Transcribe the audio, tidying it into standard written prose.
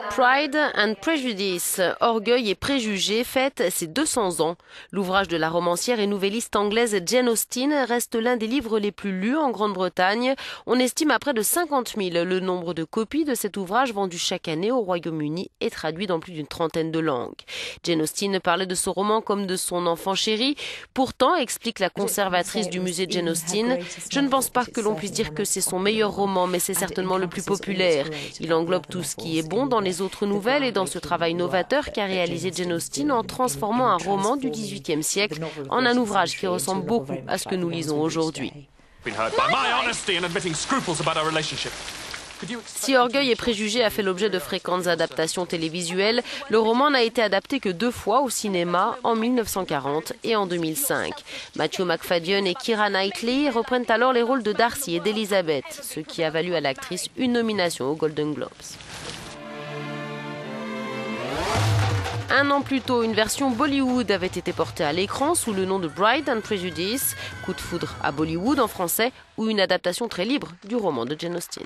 Pride and Prejudice, Orgueil et préjugés, fête ses 200 ans. L'ouvrage de la romancière et nouvelliste anglaise Jane Austen reste l'un des livres les plus lus en Grande-Bretagne. On estime à près de 50 000 le nombre de copies de cet ouvrage vendu chaque année au Royaume-Uni et traduit dans plus d'une trentaine de langues. Jane Austen parlait de ce roman comme de son enfant chéri. Pourtant, explique la conservatrice du musée Jane Austen, je ne pense pas que l'on puisse dire que c'est son meilleur roman, mais c'est certainement le plus populaire. Il englobe tout ce qui est bon dans les autres nouvelles et dans ce travail novateur qu'a réalisé Jane Austen en transformant un roman du XVIIIe siècle en un ouvrage qui ressemble beaucoup à ce que nous lisons aujourd'hui. Si Orgueil et préjugés a fait l'objet de fréquentes adaptations télévisuelles, le roman n'a été adapté que 2 fois au cinéma, en 1940 et en 2005. Matthew Macfadyen et Keira Knightley reprennent alors les rôles de Darcy et d'Elizabeth, ce qui a valu à l'actrice une nomination aux Golden Globes. Un an plus tôt, une version Bollywood avait été portée à l'écran sous le nom de Pride and Prejudice, Coup de foudre à Bollywood en français, ou une adaptation très libre du roman de Jane Austen.